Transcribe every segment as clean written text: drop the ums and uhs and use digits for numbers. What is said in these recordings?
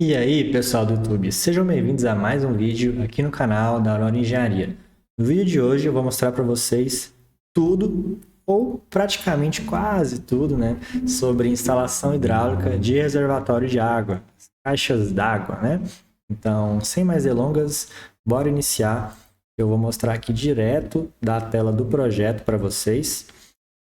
E aí, pessoal do YouTube, sejam bem-vindos a mais um vídeo aqui no canal da Aurora Engenharia. No vídeo de hoje eu vou mostrar para vocês tudo, ou praticamente quase tudo, né, sobre instalação hidráulica de reservatório de água, caixas d'água, né? Então, sem mais delongas, bora iniciar. Eu vou mostrar aqui direto da tela do projeto para vocês.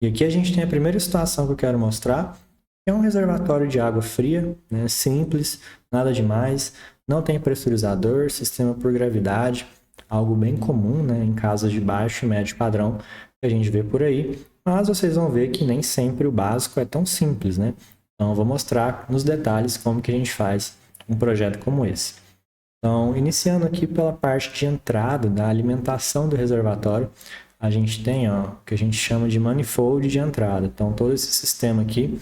E aqui a gente tem a primeira situação que eu quero mostrar, que é um reservatório de água fria, né, simples, nada demais, não tem pressurizador, sistema por gravidade, algo bem comum, né, em casas de baixo e médio padrão que a gente vê por aí, mas vocês vão ver que nem sempre o básico é tão simples, né? Então eu vou mostrar nos detalhes como que a gente faz um projeto como esse. Então, iniciando aqui pela parte de entrada da alimentação do reservatório, a gente tem o que a gente chama de manifold de entrada. Então, todo esse sistema aqui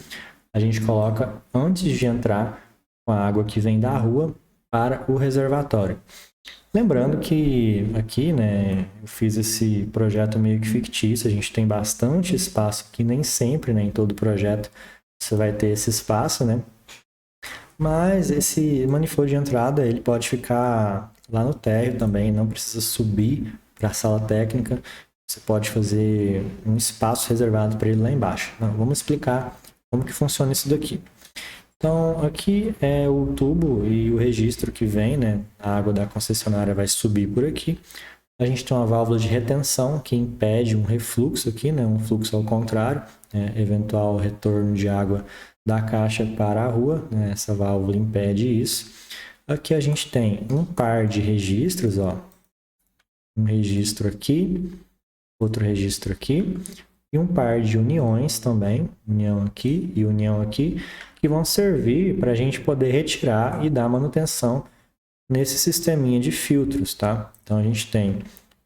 a gente coloca antes de entrar com a água que vem da rua para o reservatório. Lembrando que aqui, né, eu fiz esse projeto meio que fictício, a gente tem bastante espaço aqui, nem sempre, né, em todo projeto você vai ter esse espaço, né? Mas esse manifold de entrada, ele pode ficar lá no térreo também, não precisa subir para a sala técnica. Você pode fazer um espaço reservado para ele lá embaixo. Então, vamos explicar como que funciona isso daqui. Então, aqui é o tubo e o registro que vem, né? A água da concessionária vai subir por aqui. A gente tem uma válvula de retenção que impede um refluxo aqui, né? Um fluxo ao contrário, né? Eventual retorno de água da caixa para a rua, né? Essa válvula impede isso. Aqui a gente tem um par de registros, ó. Um registro aqui, outro registro aqui, e um par de uniões também, união aqui e união aqui, que vão servir para a gente poder retirar e dar manutenção nesse sisteminha de filtros, tá? Então a gente tem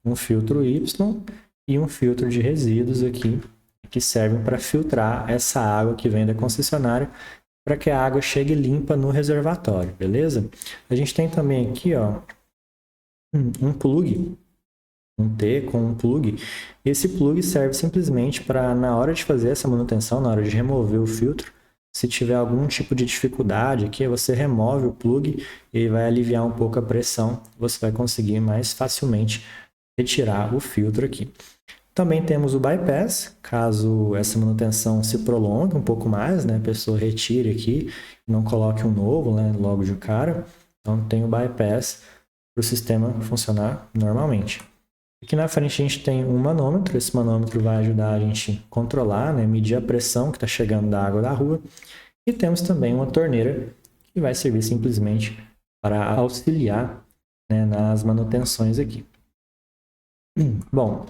um filtro Y e um filtro de resíduos aqui, que servem para filtrar essa água que vem da concessionária para que a água chegue limpa no reservatório, beleza? A gente tem também aqui, ó, um plug, um T com um plug. Esse plug serve simplesmente para, na hora de fazer essa manutenção, na hora de remover o filtro, se tiver algum tipo de dificuldade aqui, você remove o plug e vai aliviar um pouco a pressão. Você vai conseguir mais facilmente retirar o filtro aqui. Também temos o bypass, caso essa manutenção se prolongue um pouco mais, né? A pessoa retire aqui, não coloque um novo, né? Logo de cara. Então tem o bypass para o sistema funcionar normalmente. Aqui na frente a gente tem um manômetro, esse manômetro vai ajudar a gente a controlar, né, medir a pressão que está chegando da água da rua. E temos também uma torneira que vai servir simplesmente para auxiliar, né, nas manutenções aqui. Bom,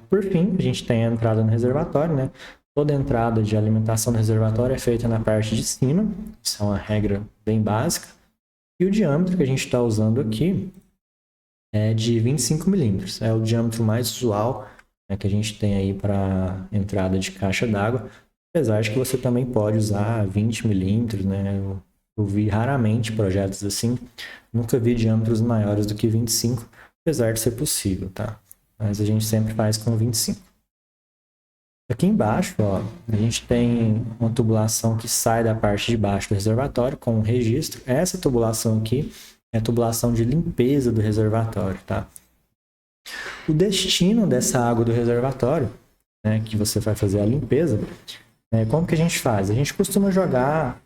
por fim, a gente tem a entrada no reservatório, né? Toda entrada de alimentação no reservatório é feita na parte de cima, isso é uma regra bem básica. E o diâmetro que a gente está usando aqui é de 25 milímetros. É o diâmetro mais usual, né, que a gente tem aí para entrada de caixa d'água. Apesar de que você também pode usar 20 milímetros, né? Eu vi raramente projetos assim. Nunca vi diâmetros maiores do que 25, apesar de ser possível, tá? Mas a gente sempre faz com 25. Aqui embaixo, ó, a gente tem uma tubulação que sai da parte de baixo do reservatório com um registro. Essa tubulação aqui é a tubulação de limpeza do reservatório, tá? O destino dessa água do reservatório, né, que você vai fazer a limpeza, como que a gente faz? A gente costuma jogar,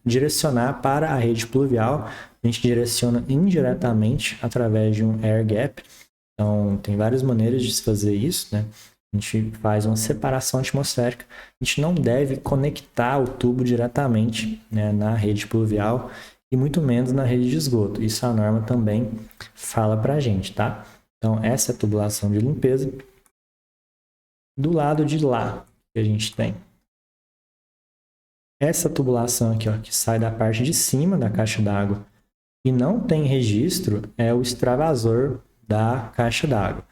direcionar para a rede pluvial, a gente direciona indiretamente através de um air gap. Então, tem várias maneiras de se fazer isso, né? A gente faz uma separação atmosférica. A gente não deve conectar o tubo diretamente, né, na rede pluvial e muito menos na rede de esgoto. Isso a norma também fala para a gente, tá? Então, essa é a tubulação de limpeza. Do lado de lá, que a gente tem essa tubulação aqui, ó, que sai da parte de cima da caixa d'água e não tem registro, é o extravasor da caixa d'água.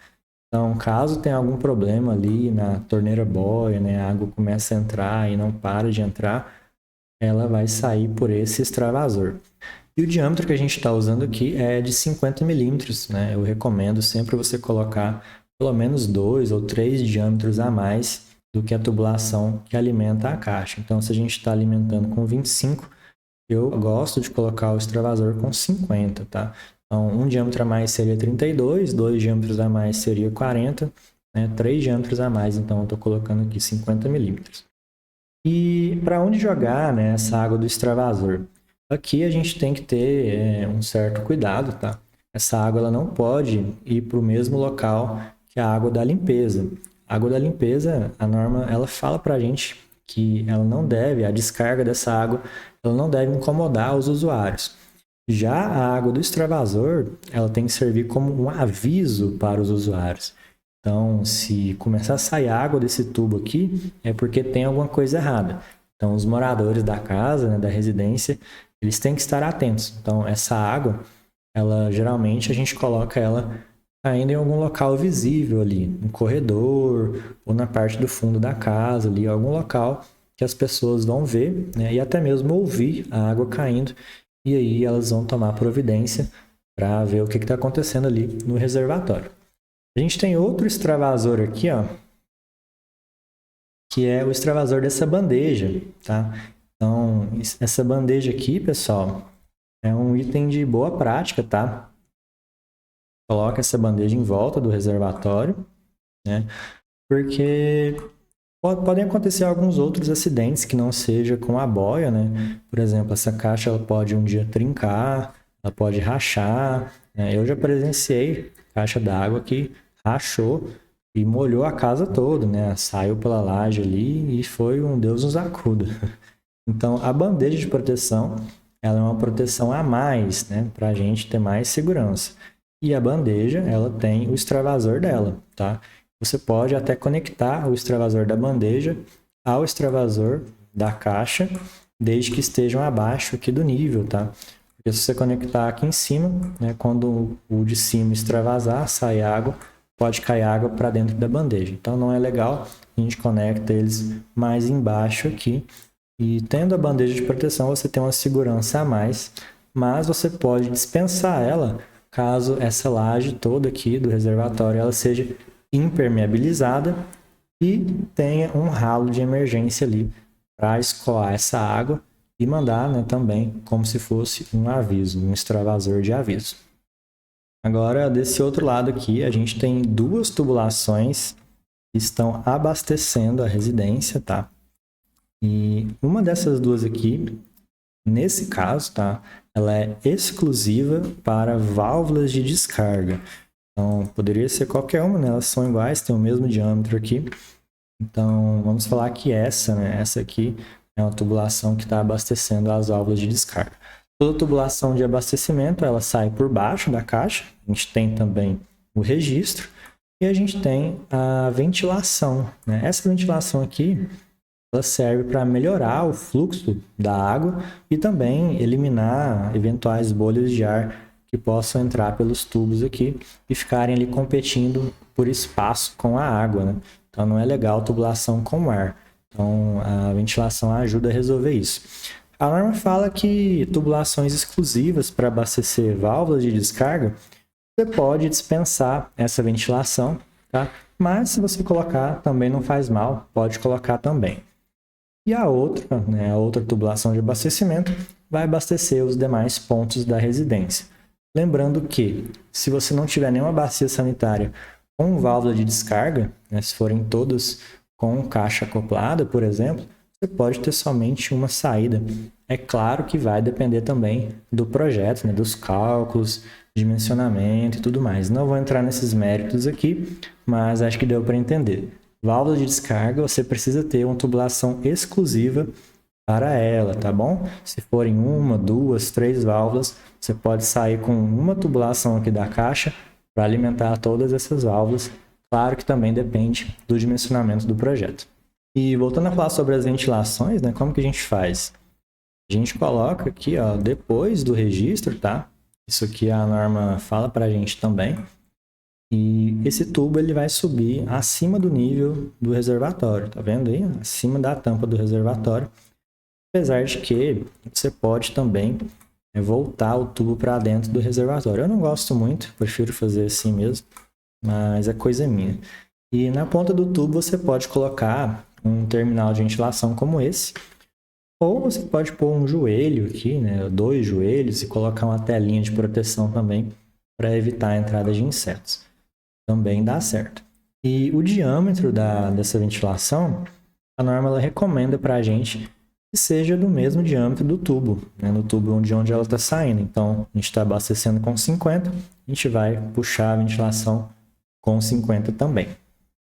Então, caso tenha algum problema ali na torneira boia, né, a água começa a entrar e não para de entrar, ela vai sair por esse extravasor. E o diâmetro que a gente está usando aqui é de 50 milímetros, né? Eu recomendo sempre você colocar pelo menos 2 ou 3 diâmetros a mais do que a tubulação que alimenta a caixa. Então, se a gente está alimentando com 25, Eu gosto de colocar o extravasor com 50, tá? Então, um diâmetro a mais seria 32, dois diâmetros a mais seria 40, né? 3 diâmetros a mais, então eu estou colocando aqui 50 milímetros. E para onde jogar, né, essa água do extravasor? Aqui a gente tem que ter um certo cuidado, tá? Essa água ela não pode ir para o mesmo local que a água da limpeza. A água da limpeza, a norma, ela fala para a gente que ela não deve, a descarga dessa água, ela não deve incomodar os usuários. Já a água do extravasor, ela tem que servir como um aviso para os usuários. Então, se começar a sair água desse tubo aqui, é porque tem alguma coisa errada. Então, os moradores da casa, né, da residência, eles têm que estar atentos. Então, essa água, ela geralmente a gente coloca ela ainda em algum local visível ali, no corredor ou na parte do fundo da casa, ali, algum local que as pessoas vão ver, né, e até mesmo ouvir a água caindo. E aí elas vão tomar providência para ver o que está acontecendo ali no reservatório. A gente tem outro extravasor aqui, ó, que é o extravasor dessa bandeja, tá? Então, essa bandeja aqui, pessoal, é um item de boa prática, tá? Coloca essa bandeja em volta do reservatório, né? Porque podem acontecer alguns outros acidentes que não seja com a boia, né? Por exemplo, essa caixa ela pode um dia trincar, ela pode rachar, né? Eu já presenciei caixa d'água que rachou e molhou a casa toda, né? Saiu pela laje ali e foi um Deus nos acuda. Então, a bandeja de proteção, ela é uma proteção a mais, né? Para a gente ter mais segurança. E a bandeja, ela tem o extravasor dela, tá? Você pode até conectar o extravasor da bandeja ao extravasor da caixa, desde que estejam abaixo aqui do nível, tá? Porque se você conectar aqui em cima, né, quando o de cima extravasar, sai água, pode cair água para dentro da bandeja. Então não é legal, a gente conecta eles mais embaixo aqui. E tendo a bandeja de proteção, você tem uma segurança a mais, mas você pode dispensar ela caso essa laje toda aqui do reservatório ela seja impermeabilizada e tenha um ralo de emergência ali para escoar essa água e mandar, né, também como se fosse um aviso, um extravasor de aviso. Agora, desse outro lado aqui, a gente tem duas tubulações que estão abastecendo a residência, tá? E uma dessas duas aqui, nesse caso, tá? Ela é exclusiva para válvulas de descarga. Então, poderia ser qualquer uma, né? Elas são iguais, tem o mesmo diâmetro aqui. Então, vamos falar que essa aqui é uma tubulação que está abastecendo as válvulas de descarga. Toda tubulação de abastecimento, ela sai por baixo da caixa. A gente tem também o registro e a gente tem a ventilação, né? Essa ventilação aqui, ela serve para melhorar o fluxo da água e também eliminar eventuais bolhas de ar que possam entrar pelos tubos aqui e ficarem ali competindo por espaço com a água, né? Então não é legal tubulação com ar. Então a ventilação ajuda a resolver isso. A norma fala que tubulações exclusivas para abastecer válvulas de descarga, você pode dispensar essa ventilação, tá? Mas se você colocar também não faz mal, pode colocar também. E a outra, né, a outra tubulação de abastecimento vai abastecer os demais pontos da residência. Lembrando que, se você não tiver nenhuma bacia sanitária com válvula de descarga, né, se forem todas com caixa acoplada, por exemplo, você pode ter somente uma saída. É claro que vai depender também do projeto, né, dos cálculos, dimensionamento e tudo mais. Não vou entrar nesses méritos aqui, mas acho que deu para entender. Válvula de descarga, você precisa ter uma tubulação exclusiva para ela, tá bom? Se forem uma, duas, três válvulas, você pode sair com uma tubulação aqui da caixa para alimentar todas essas válvulas. Claro que também depende do dimensionamento do projeto. E voltando a falar sobre as ventilações, né? Como que a gente faz? A gente coloca aqui, ó, depois do registro, tá? Isso aqui a norma fala para a gente também. E esse tubo ele vai subir acima do nível do reservatório, tá vendo aí? Acima da tampa do reservatório. Apesar de que você pode também voltar o tubo para dentro do reservatório. Eu não gosto muito, prefiro fazer assim mesmo, mas é coisa minha. E na ponta do tubo você pode colocar um terminal de ventilação como esse, Ou você pode pôr um joelho aqui, né, 2 joelhos e colocar uma telinha de proteção também para evitar a entrada de insetos. Também dá certo. E o diâmetro dessa ventilação, a norma ela recomenda para a gente que seja do mesmo diâmetro do tubo, né, no tubo de onde ela está saindo. Então, a gente está abastecendo com 50, a gente vai puxar a ventilação com 50 também.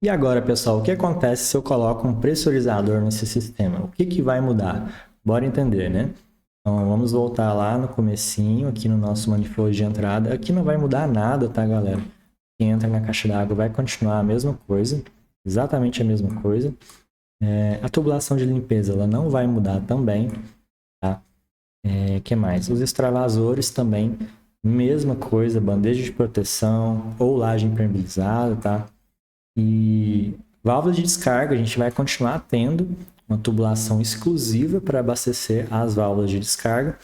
E agora, pessoal, o que acontece se eu coloco um pressurizador nesse sistema? O que vai mudar? Bora entender, né? Então, vamos voltar lá no comecinho, aqui no nosso manifold de entrada. Aqui não vai mudar nada, tá, galera? Quem entra na caixa d'água vai continuar a mesma coisa, exatamente a mesma coisa. A tubulação de limpeza ela não vai mudar também, tá? Que mais? Os extravasores também, mesma coisa, bandeja de proteção ou laje impermeabilizada, tá? E válvulas de descarga, a gente vai continuar tendo uma tubulação exclusiva para abastecer as válvulas de descarga,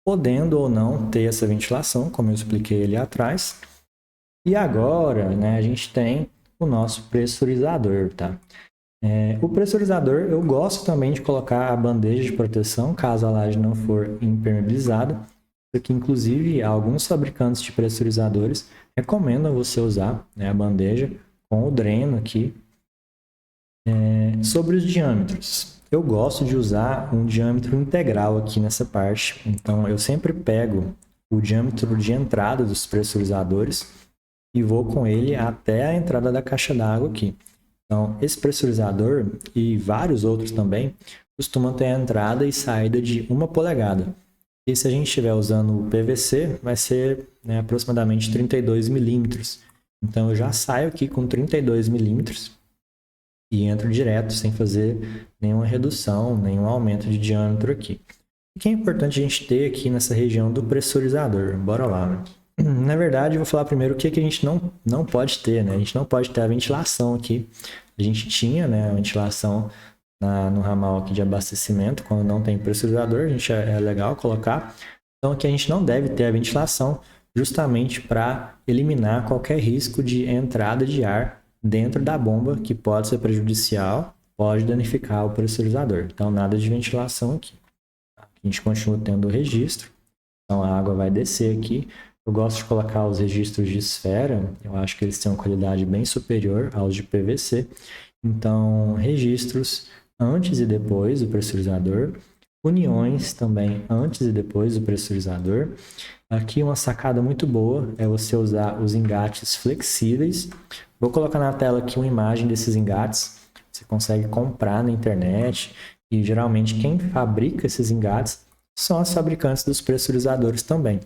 podendo ou não ter essa ventilação, como eu expliquei ali atrás. E agora, né, a gente tem o nosso pressurizador, tá? O pressurizador, eu gosto também de colocar a bandeja de proteção, caso a laje não for impermeabilizada. Isso aqui, inclusive, alguns fabricantes de pressurizadores recomendam você usar, né, a bandeja com o dreno aqui. Sobre os diâmetros, eu gosto de usar um diâmetro integral aqui nessa parte. Então, eu sempre pego o diâmetro de entrada dos pressurizadores e vou com ele até a entrada da caixa d'água aqui. Então, esse pressurizador e vários outros também costumam ter a entrada e saída de 1 polegada. E se a gente estiver usando o PVC, vai ser, né, aproximadamente 32 milímetros. Então, eu já saio aqui com 32 milímetros e entro direto, sem fazer nenhuma redução, nenhum aumento de diâmetro aqui. O que é importante a gente ter aqui nessa região do pressurizador? Bora lá, né? Na verdade, eu vou falar primeiro o que a gente não pode ter, né? A gente não pode ter a ventilação aqui. A gente tinha, né, a ventilação no ramal aqui de abastecimento, quando não tem pressurizador, a gente é legal colocar. Então aqui a gente não deve ter a ventilação, justamente para eliminar qualquer risco de entrada de ar dentro da bomba, que pode ser prejudicial, pode danificar o pressurizador. Então nada de ventilação aqui. A gente continua tendo o registro, então a água vai descer aqui. Eu gosto de colocar os registros de esfera, eu acho que eles têm uma qualidade bem superior aos de PVC. Então, registros antes e depois do pressurizador, uniões também antes e depois do pressurizador. Aqui uma sacada muito boa é você usar os engates flexíveis. Vou colocar na tela aqui uma imagem desses engates. Você consegue comprar na internet e geralmente quem fabrica esses engates são as fabricantes dos pressurizadores também.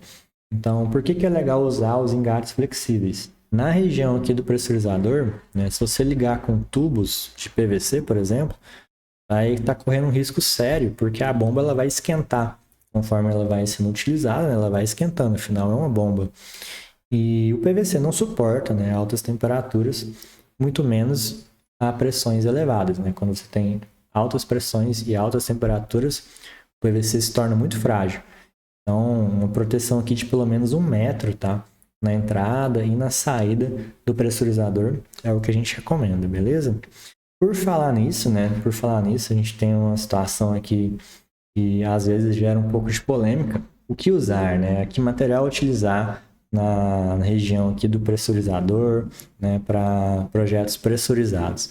Então, por que é legal usar os engates flexíveis? Na região aqui do pressurizador, né, se você ligar com tubos de PVC, por exemplo, vai estar correndo um risco sério, porque a bomba ela vai esquentar. Conforme ela vai sendo utilizada, ela vai esquentando, afinal é uma bomba. E o PVC não suporta, né, altas temperaturas, muito menos a pressões elevadas. Né? Quando você tem altas pressões e altas temperaturas, o PVC se torna muito frágil. Então, uma proteção aqui de pelo menos 1 metro, tá? Na entrada e na saída do pressurizador é o que a gente recomenda, beleza? Por falar nisso, né? A gente tem uma situação aqui que às vezes gera um pouco de polêmica. O que usar, né? Que material utilizar na região aqui do pressurizador, né? Para projetos pressurizados.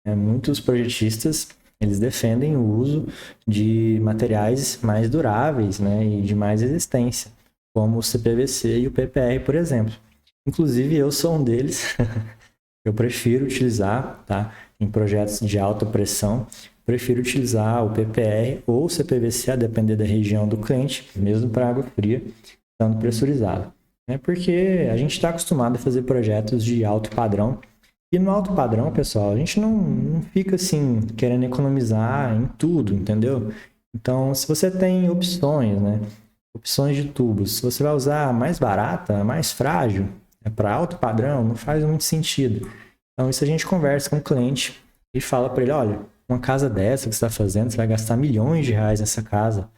Muitos projetistas eles defendem o uso de materiais mais duráveis, né, e de mais resistência, como o CPVC e o PPR, por exemplo. Inclusive, eu sou um deles. Eu prefiro utilizar, tá, em projetos de alta pressão, prefiro utilizar o PPR ou o CPVC, a depender da região do cliente, mesmo para água fria, estando pressurizado. Porque a gente está acostumado a fazer projetos de alto padrão. E no alto padrão, pessoal, a gente não fica assim, querendo economizar em tudo, entendeu? Então, se você tem opções, né? Opções de tubos, se você vai usar a mais barata, a mais frágil, para alto padrão, não faz muito sentido. Então, isso a gente conversa com o cliente e fala para ele, olha, uma casa dessa que você está fazendo, você vai gastar milhões de reais nessa casa.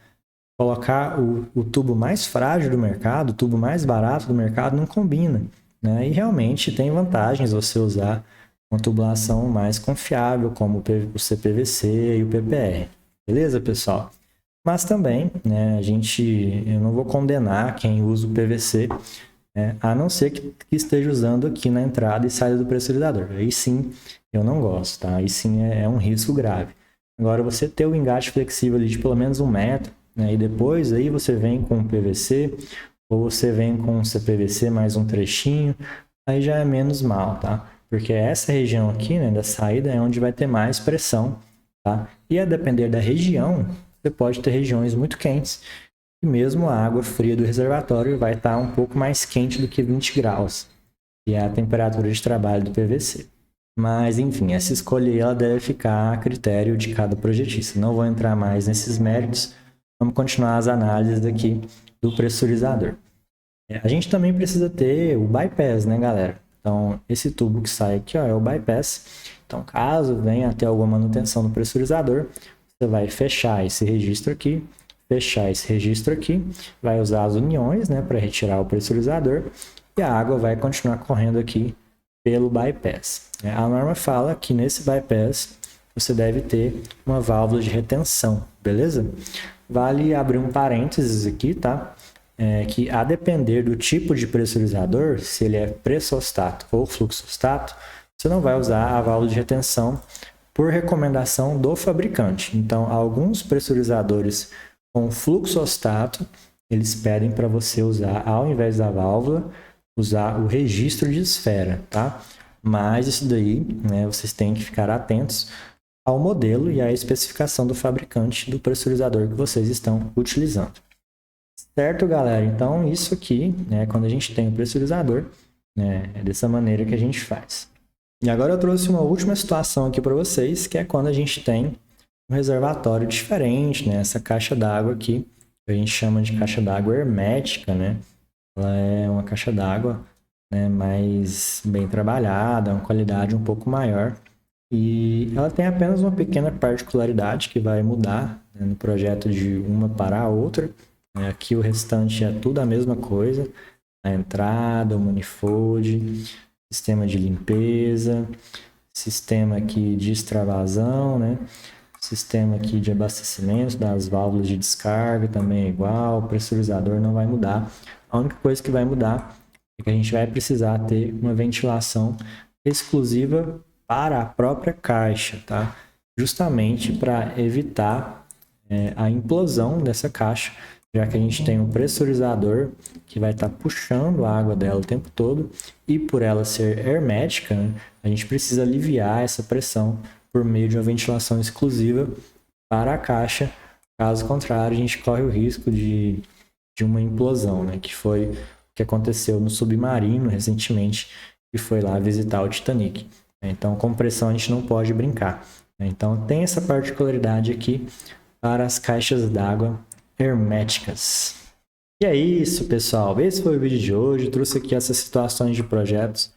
Colocar o tubo mais frágil do mercado, o tubo mais barato do mercado, não combina. Né? E realmente tem vantagens você usar uma tubulação mais confiável, como o CPVC e o PPR. Beleza, pessoal? Mas também, né, eu não vou condenar quem usa o PVC, né, a não ser que esteja usando aqui na entrada e saída do pressurizador. Aí sim, eu não gosto, tá? Aí sim é um risco grave. Agora, você ter o engate flexível ali de pelo menos 1 metro, né, e depois aí você vem com o PVC, ou você vem com o CPVC mais um trechinho, aí já é menos mal, tá? Porque essa região aqui, né, da saída é onde vai ter mais pressão, tá? E a depender da região, você pode ter regiões muito quentes e mesmo a água fria do reservatório vai estar um pouco mais quente do que 20 graus, que é a temperatura de trabalho do PVC. Mas, enfim, essa escolha aí, ela deve ficar a critério de cada projetista. Não vou entrar mais nesses méritos, vamos continuar as análises aqui do pressurizador. A gente também precisa ter o bypass, né, galera? Então, esse tubo que sai aqui, ó, é o bypass. Então, caso venha até alguma manutenção no pressurizador, você vai fechar esse registro aqui, vai usar as uniões, né, para retirar o pressurizador e a água vai continuar correndo aqui pelo bypass. A norma fala que nesse bypass você deve ter uma válvula de retenção, beleza? Vale abrir um parênteses aqui, tá? Que a depender do tipo de pressurizador, se ele é pressostato ou fluxostato, você não vai usar a válvula de retenção por recomendação do fabricante. Então, alguns pressurizadores com fluxostato, eles pedem para você usar, ao invés da válvula, usar o registro de esfera, tá? Mas isso daí, né, vocês têm que ficar atentos ao modelo e à especificação do fabricante do pressurizador que vocês estão utilizando. Certo, galera? Então, isso aqui, né, quando a gente tem o pressurizador, né, é dessa maneira que a gente faz. E agora eu trouxe uma última situação aqui para vocês, que é quando a gente tem um reservatório diferente, né? Essa caixa d'água aqui, que a gente chama de caixa d'água hermética, né? Ela é uma caixa d'água, né, mais bem trabalhada, uma qualidade um pouco maior. E ela tem apenas uma pequena particularidade que vai mudar, né, no projeto de uma para a outra. Aqui o restante é tudo a mesma coisa. A entrada, o manifold, sistema de limpeza, sistema aqui de extravasão, né? Sistema aqui de abastecimento das válvulas de descarga também é igual, o pressurizador não vai mudar. A única coisa que vai mudar é que a gente vai precisar ter uma ventilação exclusiva para a própria caixa, tá? Justamente para evitar a implosão dessa caixa, já que a gente tem um pressurizador que vai estar puxando a água dela o tempo todo e por ela ser hermética, né, a gente precisa aliviar essa pressão por meio de uma ventilação exclusiva para a caixa. Caso contrário, a gente corre o risco de uma implosão, né, que foi o que aconteceu no Submarino recentemente, que foi lá visitar o Titanic. Então, com pressão a gente não pode brincar. Então, tem essa particularidade aqui para as caixas d'água herméticas. E é isso, pessoal. Esse foi o vídeo de hoje. Eu trouxe aqui essas situações de projetos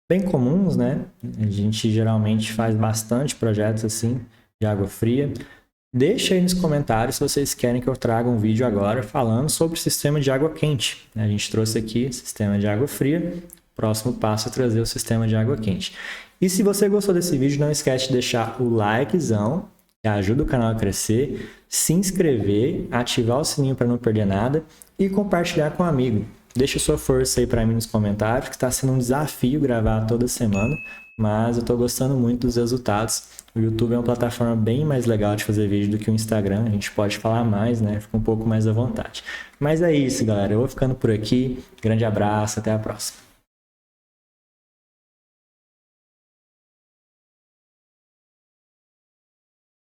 bem comuns, né? A gente geralmente faz bastante projetos assim, de água fria. Deixa aí nos comentários se vocês querem que eu traga um vídeo agora falando sobre o sistema de água quente. A gente trouxe aqui sistema de água fria. Próximo passo é trazer o sistema de água quente. E se você gostou desse vídeo, não esquece de deixar o likezão, que ajuda o canal a crescer, se inscrever, ativar o sininho para não perder nada e compartilhar com um amigo. Deixa sua força aí para mim nos comentários, que está sendo um desafio gravar toda semana, mas eu estou gostando muito dos resultados. O YouTube é uma plataforma bem mais legal de fazer vídeo do que o Instagram, a gente pode falar mais, né? Fica um pouco mais à vontade. Mas é isso, galera. Eu vou ficando por aqui. Grande abraço, até a próxima.